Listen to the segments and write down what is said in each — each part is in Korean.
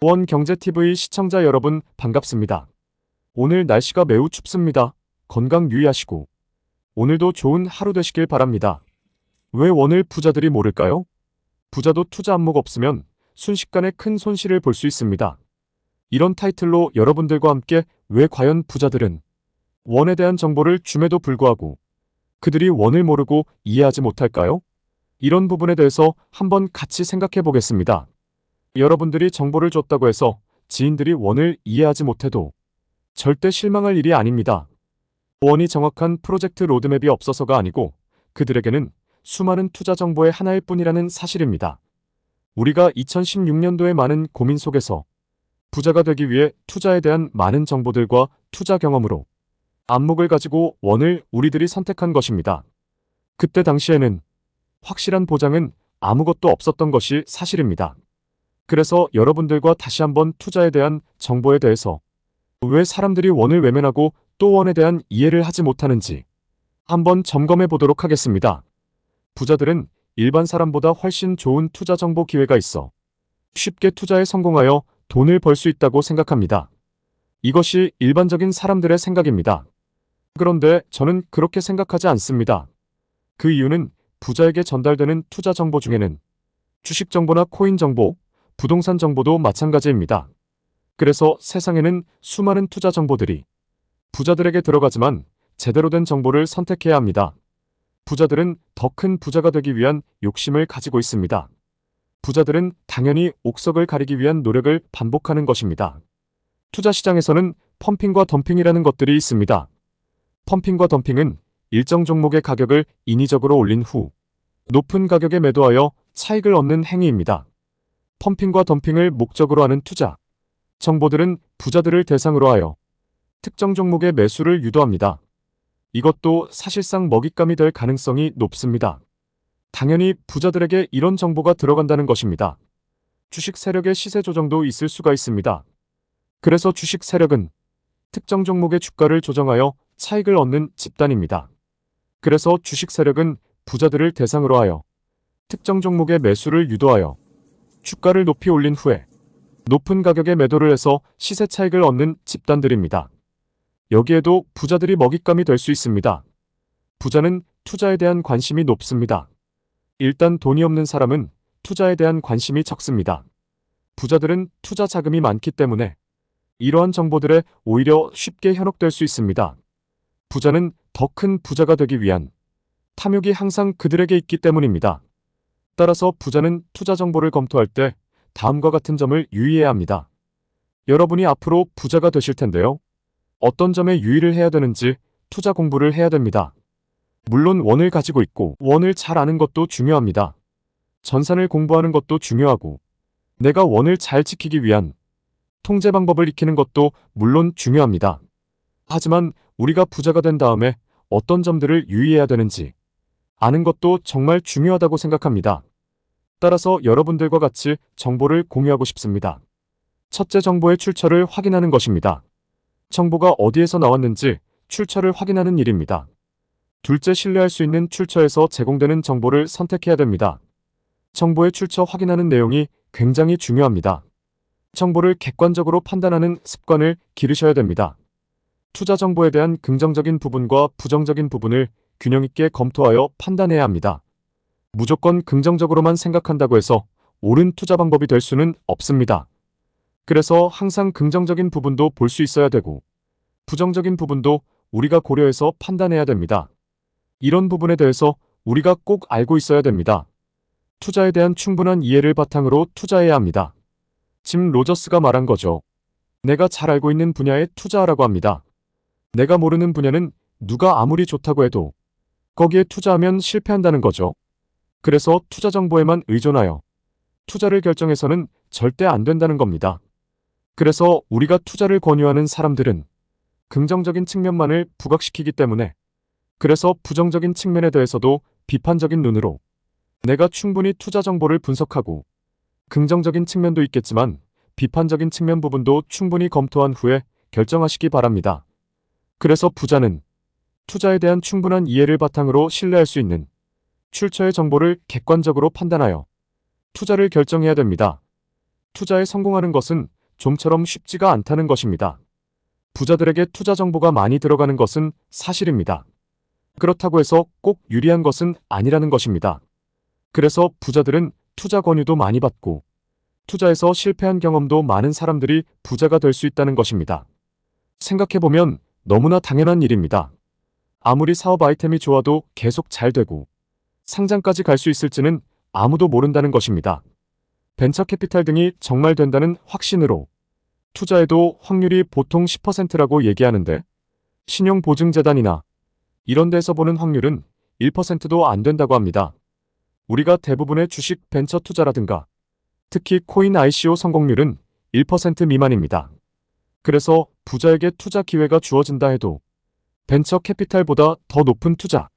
원경제TV 시청자 여러분 반갑습니다. 오늘 날씨가 매우 춥습니다. 건강 유의하시고 오늘도 좋은 하루 되시길 바랍니다. 왜 원을 부자들이 모를까요? 부자도 투자 안목 없으면 순식간에 큰 손실을 볼 수 있습니다. 이런 타이틀로 여러분들과 함께 왜 과연 부자들은 원에 대한 정보를 줌에도 불구하고 그들이 원을 모르고 이해하지 못할까요? 이런 부분에 대해서 한번 같이 생각해 보겠습니다. 여러분들이 정보를 줬다고 해서 지인들이 원을 이해하지 못해도 절대 실망할 일이 아닙니다. 원이 정확한 프로젝트 로드맵이 없어서가 아니고 그들에게는 수많은 투자 정보의 하나일 뿐이라는 사실입니다. 우리가 2016년도의 많은 고민 속에서 부자가 되기 위해 투자에 대한 많은 정보들과 투자 경험으로 안목을 가지고 원을 우리들이 선택한 것입니다. 그때 당시에는 확실한 보장은 아무것도 없었던 것이 사실입니다. 그래서 여러분들과 다시 한번 투자에 대한 정보에 대해서 왜 사람들이 원을 외면하고 또 원에 대한 이해를 하지 못하는지 한번 점검해 보도록 하겠습니다. 부자들은 일반 사람보다 훨씬 좋은 투자 정보 기회가 있어 쉽게 투자에 성공하여 돈을 벌 수 있다고 생각합니다. 이것이 일반적인 사람들의 생각입니다. 그런데 저는 그렇게 생각하지 않습니다. 그 이유는 부자에게 전달되는 투자 정보 중에는 주식 정보나 코인 정보, 부동산 정보도 마찬가지입니다. 그래서 세상에는 수많은 투자 정보들이 부자들에게 들어가지만 제대로 된 정보를 선택해야 합니다. 부자들은 더 큰 부자가 되기 위한 욕심을 가지고 있습니다. 부자들은 당연히 옥석을 가리기 위한 노력을 반복하는 것입니다. 투자 시장에서는 펌핑과 덤핑이라는 것들이 있습니다. 펌핑과 덤핑은 일정 종목의 가격을 인위적으로 올린 후 높은 가격에 매도하여 차익을 얻는 행위입니다. 펌핑과 덤핑을 목적으로 하는 투자 정보들은 부자들을 대상으로 하여 특정 종목의 매수를 유도합니다. 이것도 사실상 먹잇감이 될 가능성이 높습니다. 당연히 부자들에게 이런 정보가 들어간다는 것입니다. 주식 세력의 시세 조정도 있을 수가 있습니다. 그래서 주식 세력은 특정 종목의 주가를 조정하여 차익을 얻는 집단입니다. 그래서 주식 세력은 부자들을 대상으로 하여 특정 종목의 매수를 유도하여 주가를 높이 올린 후에 높은 가격에 매도를 해서 시세 차익을 얻는 집단들입니다. 여기에도 부자들이 먹잇감이 될 수 있습니다. 부자는 투자에 대한 관심이 높습니다. 일단 돈이 없는 사람은 투자에 대한 관심이 적습니다. 부자들은 투자 자금이 많기 때문에 이러한 정보들에 오히려 쉽게 현혹될 수 있습니다. 부자는 더 큰 부자가 되기 위한 탐욕이 항상 그들에게 있기 때문입니다. 따라서 부자는 투자 정보를 검토할 때 다음과 같은 점을 유의해야 합니다. 여러분이 앞으로 부자가 되실 텐데요. 어떤 점에 유의를 해야 되는지 투자 공부를 해야 됩니다. 물론 원을 가지고 있고 원을 잘 아는 것도 중요합니다. 전산을 공부하는 것도 중요하고 내가 원을 잘 지키기 위한 통제 방법을 익히는 것도 물론 중요합니다. 하지만 우리가 부자가 된 다음에 어떤 점들을 유의해야 되는지 아는 것도 정말 중요하다고 생각합니다. 따라서 여러분들과 같이 정보를 공유하고 싶습니다. 첫째, 정보의 출처를 확인하는 것입니다. 정보가 어디에서 나왔는지 출처를 확인하는 일입니다. 둘째, 신뢰할 수 있는 출처에서 제공되는 정보를 선택해야 됩니다. 정보의 출처 확인하는 내용이 굉장히 중요합니다. 정보를 객관적으로 판단하는 습관을 기르셔야 됩니다. 투자 정보에 대한 긍정적인 부분과 부정적인 부분을 균형 있게 검토하여 판단해야 합니다. 무조건 긍정적으로만 생각한다고 해서 옳은 투자 방법이 될 수는 없습니다. 그래서 항상 긍정적인 부분도 볼 수 있어야 되고 부정적인 부분도 우리가 고려해서 판단해야 됩니다. 이런 부분에 대해서 우리가 꼭 알고 있어야 됩니다. 투자에 대한 충분한 이해를 바탕으로 투자해야 합니다. 짐 로저스가 말한 거죠. 내가 잘 알고 있는 분야에 투자하라고 합니다. 내가 모르는 분야는 누가 아무리 좋다고 해도 거기에 투자하면 실패한다는 거죠. 그래서 투자 정보에만 의존하여 투자를 결정해서는 절대 안 된다는 겁니다. 그래서 우리가 투자를 권유하는 사람들은 긍정적인 측면만을 부각시키기 때문에 그래서 부정적인 측면에 대해서도 비판적인 눈으로 내가 충분히 투자 정보를 분석하고 긍정적인 측면도 있겠지만 비판적인 측면 부분도 충분히 검토한 후에 결정하시기 바랍니다. 그래서 부자는 투자에 대한 충분한 이해를 바탕으로 신뢰할 수 있는 출처의 정보를 객관적으로 판단하여 투자를 결정해야 됩니다. 투자에 성공하는 것은 좀처럼 쉽지가 않다는 것입니다. 부자들에게 투자 정보가 많이 들어가는 것은 사실입니다. 그렇다고 해서 꼭 유리한 것은 아니라는 것입니다. 그래서 부자들은 투자 권유도 많이 받고 투자에서 실패한 경험도 많은 사람들이 부자가 될 수 있다는 것입니다. 생각해보면 너무나 당연한 일입니다. 아무리 사업 아이템이 좋아도 계속 잘 되고 상장까지 갈 수 있을지는 아무도 모른다는 것입니다. 벤처 캐피탈 등이 정말 된다는 확신으로 투자해도 확률이 보통 10%라고 얘기하는데 신용보증재단이나 이런 데서 보는 확률은 1%도 안 된다고 합니다. 우리가 대부분의 주식 벤처 투자라든가 특히 코인 ICO 성공률은 1% 미만입니다. 그래서 부자에게 투자 기회가 주어진다 해도 벤처 캐피탈보다 더 높은 투자,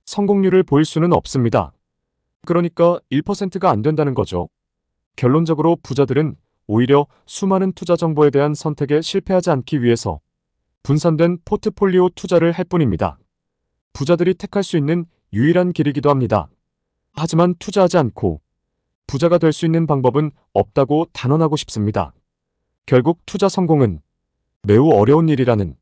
성공률을 보일 수는 없습니다. 그러니까 1%가 안 된다는 거죠. 결론적으로 부자들은 오히려 수많은 투자 정보에 대한 선택에 실패하지 않기 위해서 분산된 포트폴리오 투자를 할 뿐입니다. 부자들이 택할 수 있는 유일한 길이기도 합니다. 하지만 투자하지 않고 부자가 될 수 있는 방법은 없다고 단언하고 싶습니다. 결국 투자 성공은 매우 어려운 일이라는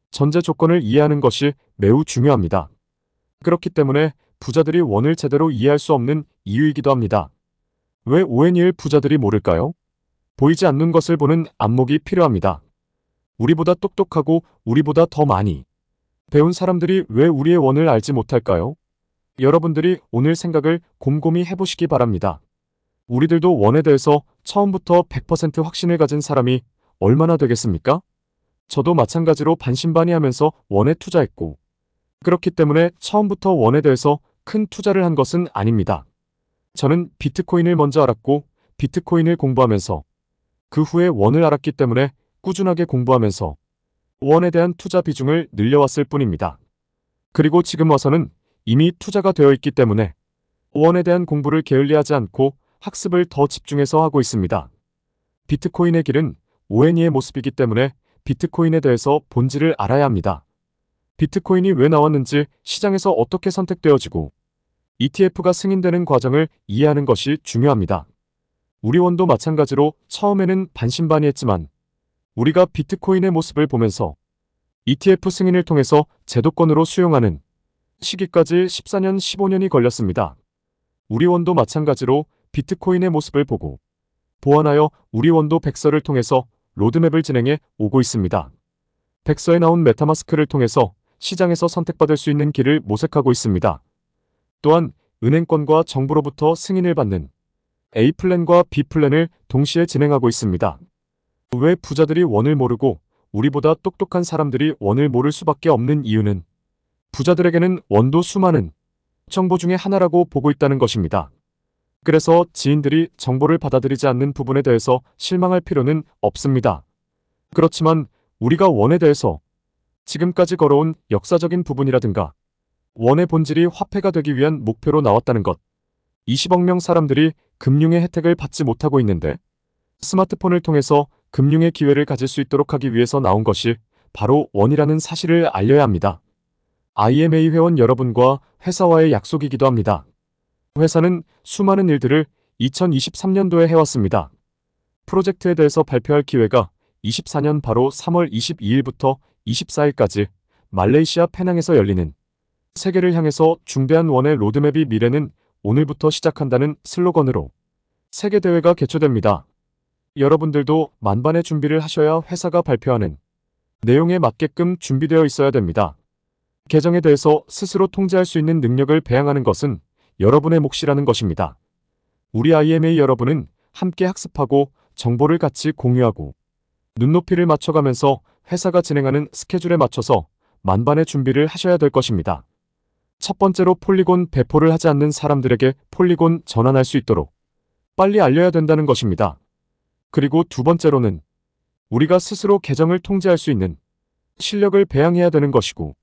전제 조건을 이해하는 것이 매우 중요합니다. 그렇기 때문에 부자들이 원을 제대로 이해할 수 없는 이유이기도 합니다. 왜 오웬이을 부자들이 모를까요? 보이지 않는 것을 보는 안목이 필요합니다. 우리보다 똑똑하고 우리보다 더 많이 배운 사람들이 왜 우리의 원을 알지 못할까요? 여러분들이 오늘 생각을 곰곰이 해보시기 바랍니다. 우리들도 원에 대해서 처음부터 100% 확신을 가진 사람이 얼마나 되겠습니까? 저도 마찬가지로 반신반의하면서 원에 투자했고 그렇기 때문에 처음부터 원에 대해서 큰 투자를 한 것은 아닙니다. 저는 비트코인을 먼저 알았고 비트코인을 공부하면서 그 후에 원을 알았기 때문에 꾸준하게 공부하면서 원에 대한 투자 비중을 늘려왔을 뿐입니다. 그리고 지금 와서는 이미 투자가 되어 있기 때문에 원에 대한 공부를 게을리하지 않고 학습을 더 집중해서 하고 있습니다. 비트코인의 길은 오웬이의 모습이기 때문에 비트코인에 대해서 본질을 알아야 합니다. 비트코인이 왜 나왔는지, 시장에서 어떻게 선택되어지고 ETF가 승인되는 과정을 이해하는 것이 중요합니다. 우리 원도 마찬가지로 처음에는 반신반의했지만 우리가 비트코인의 모습을 보면서 ETF 승인을 통해서 제도권으로 수용하는 시기까지 14년, 15년이 걸렸습니다. 우리 원도 마찬가지로 비트코인의 모습을 보고 보완하여 우리 원도 백서를 통해서 로드맵을 진행해 오고 있습니다. 백서에 나온 메타마스크를 통해서 시장에서 선택받을 수 있는 길을 모색하고 있습니다. 또한 은행권과 정부로부터 승인을 받는 A플랜과 B플랜을 동시에 진행하고 있습니다. 왜 부자들이 원을 모르고 우리보다 똑똑한 사람들이 원을 모를 수밖에 없는 이유는 부자들에게는 원도 수많은 정보 중에 하나라고 보고 있다는 것입니다. 그래서 지인들이 정보를 받아들이지 않는 부분에 대해서 실망할 필요는 없습니다. 그렇지만 우리가 원에 대해서 지금까지 걸어온 역사적인 부분이라든가 원의 본질이 화폐가 되기 위한 목표로 나왔다는 것, 20억 명 사람들이 금융의 혜택을 받지 못하고 있는데 스마트폰을 통해서 금융의 기회를 가질 수 있도록 하기 위해서 나온 것이 바로 원이라는 사실을 알려야 합니다. IMA 회원 여러분과 회사와의 약속이기도 합니다. 회사는 수많은 일들을 2023년도에 해왔습니다. 프로젝트에 대해서 발표할 기회가 24년 바로 3월 22일부터 24일까지 말레이시아 페낭에서 열리는 세계를 향해서 중대한 원의 로드맵이 미래는 오늘부터 시작한다는 슬로건으로 세계대회가 개최됩니다. 여러분들도 만반의 준비를 하셔야 회사가 발표하는 내용에 맞게끔 준비되어 있어야 됩니다. 계정에 대해서 스스로 통제할 수 있는 능력을 배양하는 것은 여러분의 몫이라는 것입니다. 우리 IMA 여러분은 함께 학습하고 정보를 같이 공유하고 눈높이를 맞춰가면서 회사가 진행하는 스케줄에 맞춰서 만반의 준비를 하셔야 될 것입니다. 첫 번째로 폴리곤 배포를 하지 않는 사람들에게 폴리곤 전환할 수 있도록 빨리 알려야 된다는 것입니다. 그리고 두 번째로는 우리가 스스로 계정을 통제할 수 있는 실력을 배양해야 되는 것이고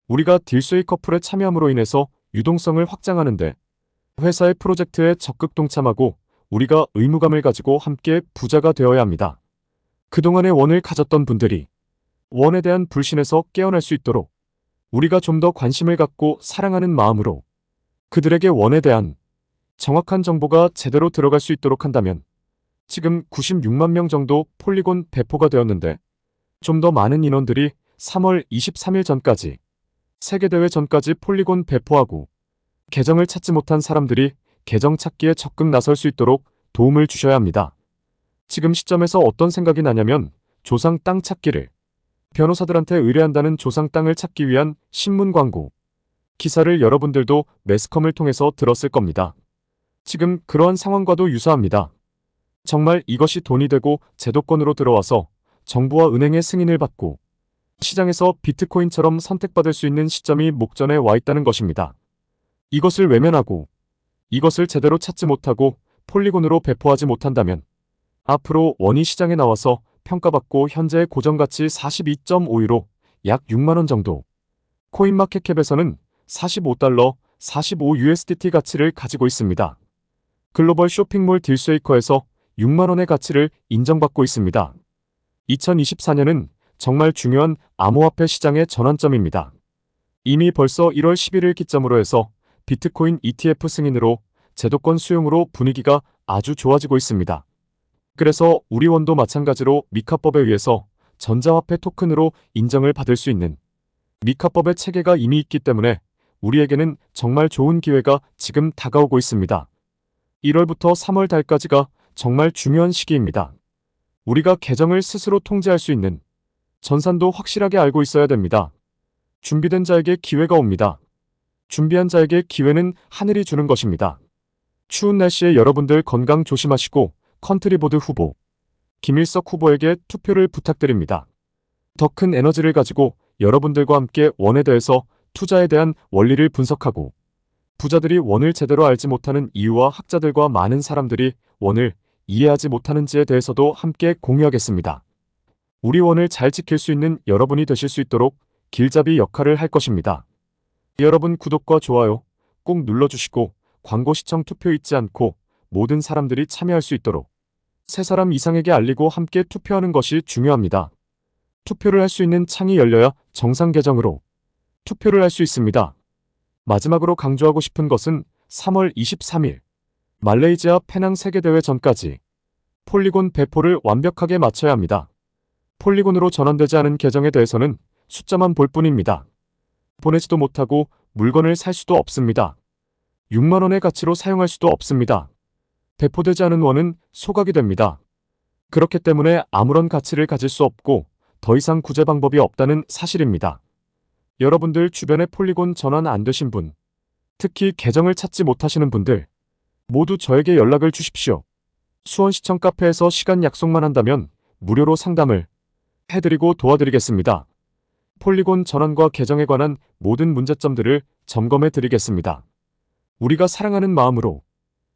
우리가 딜스웨이 커플에 참여함으로 인해서 유동성을 확장하는데 회사의 프로젝트에 적극 동참하고 우리가 의무감을 가지고 함께 부자가 되어야 합니다. 그동안의 원을 가졌던 분들이 원에 대한 불신에서 깨어날 수 있도록 우리가 좀 더 관심을 갖고 사랑하는 마음으로 그들에게 원에 대한 정확한 정보가 제대로 들어갈 수 있도록 한다면 지금 96만 명 정도 폴리곤 배포가 되었는데 좀 더 많은 인원들이 3월 23일 전까지 세계대회 전까지 폴리곤 배포하고 계정을 찾지 못한 사람들이 계정 찾기에 적극 나설 수 있도록 도움을 주셔야 합니다. 지금 시점에서 어떤 생각이 나냐면 조상 땅 찾기를 변호사들한테 의뢰한다는 조상 땅을 찾기 위한 신문 광고, 기사를 여러분들도 매스컴을 통해서 들었을 겁니다. 지금 그러한 상황과도 유사합니다. 정말 이것이 돈이 되고 제도권으로 들어와서 정부와 은행의 승인을 받고 시장에서 비트코인처럼 선택받을 수 있는 시점이 목전에 와 있다는 것입니다. 이것을 외면하고 이것을 제대로 찾지 못하고 폴리곤으로 배포하지 못한다면 앞으로 원이 시장에 나와서 평가받고 현재 고정가치 42.5유로 약 6만원 정도, 코인마켓캡에서는 45달러, 45USDT 가치를 가지고 있습니다. 글로벌 쇼핑몰 딜쉐이커에서 6만원의 가치를 인정받고 있습니다. 2024년은 정말 중요한 암호화폐 시장의 전환점입니다. 이미 벌써 1월 11일 기점으로 해서 비트코인 ETF 승인으로 제도권 수용으로 분위기가 아주 좋아지고 있습니다. 그래서 우리 원도 마찬가지로 미카법에 의해서 전자화폐 토큰으로 인정을 받을 수 있는 미카법의 체계가 이미 있기 때문에 우리에게는 정말 좋은 기회가 지금 다가오고 있습니다. 1월부터 3월 달까지가 정말 중요한 시기입니다. 우리가 계정을 스스로 통제할 수 있는 전산도 확실하게 알고 있어야 됩니다. 준비된 자에게 기회가 옵니다. 준비한 자에게 기회는 하늘이 주는 것입니다. 추운 날씨에 여러분들 건강 조심하시고 컨트리보드 후보 김일석 후보에게 투표를 부탁드립니다. 더 큰 에너지를 가지고 여러분들과 함께 원에 대해서 투자에 대한 원리를 분석하고 부자들이 원을 제대로 알지 못하는 이유와 학자들과 많은 사람들이 원을 이해하지 못하는지에 대해서도 함께 공유하겠습니다. 우리 원을 잘 지킬 수 있는 여러분이 되실 수 있도록 길잡이 역할을 할 것입니다. 여러분 구독과 좋아요 꼭 눌러주시고 광고 시청 투표 잊지 않고 모든 사람들이 참여할 수 있도록 3사람 이상에게 알리고 함께 투표하는 것이 중요합니다. 투표를 할 수 있는 창이 열려야 정상 계정으로 투표를 할 수 있습니다. 마지막으로 강조하고 싶은 것은 3월 23일 말레이시아 페낭 세계대회 전까지 폴리곤 배포를 완벽하게 마쳐야 합니다. 폴리곤으로 전환되지 않은 계정에 대해서는 숫자만 볼 뿐입니다. 보내지도 못하고 물건을 살 수도 없습니다. 6만원의 가치로 사용할 수도 없습니다. 배포되지 않은 원은 소각이 됩니다. 그렇기 때문에 아무런 가치를 가질 수 없고 더 이상 구제 방법이 없다는 사실입니다. 여러분들 주변에 폴리곤 전환 안 되신 분, 특히 계정을 찾지 못하시는 분들 모두 저에게 연락을 주십시오. 수원시청 카페에서 시간 약속만 한다면 무료로 상담을 해드리고 도와드리겠습니다. 폴리곤 전환과 계정에 관한 모든 문제점들을 점검해 드리겠습니다. 우리가 사랑하는 마음으로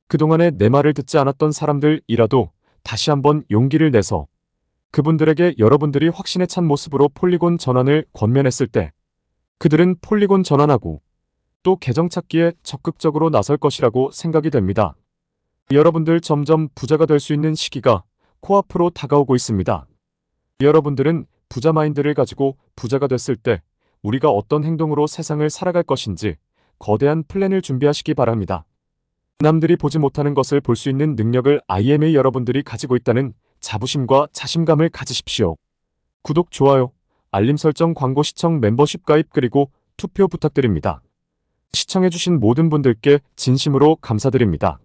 그동안에 내 말을 듣지 않았던 사람들이라도 다시 한번 용기를 내서 그분들에게 여러분들이 확신에 찬 모습으로 폴리곤 전환을 권면했을 때 그들은 폴리곤 전환하고 또 계정 찾기에 적극적으로 나설 것이라고 생각이 됩니다. 여러분들 점점 부자가 될 수 있는 시기가 코앞으로 다가오고 있습니다. 여러분들은 부자 마인드를 가지고 부자가 됐을 때 우리가 어떤 행동으로 세상을 살아갈 것인지 거대한 플랜을 준비하시기 바랍니다. 남들이 보지 못하는 것을 볼 수 있는 능력을 IMA 여러분들이 가지고 있다는 자부심과 자신감을 가지십시오. 구독, 좋아요, 알림 설정, 광고 시청, 멤버십 가입 그리고 투표 부탁드립니다. 시청해주신 모든 분들께 진심으로 감사드립니다.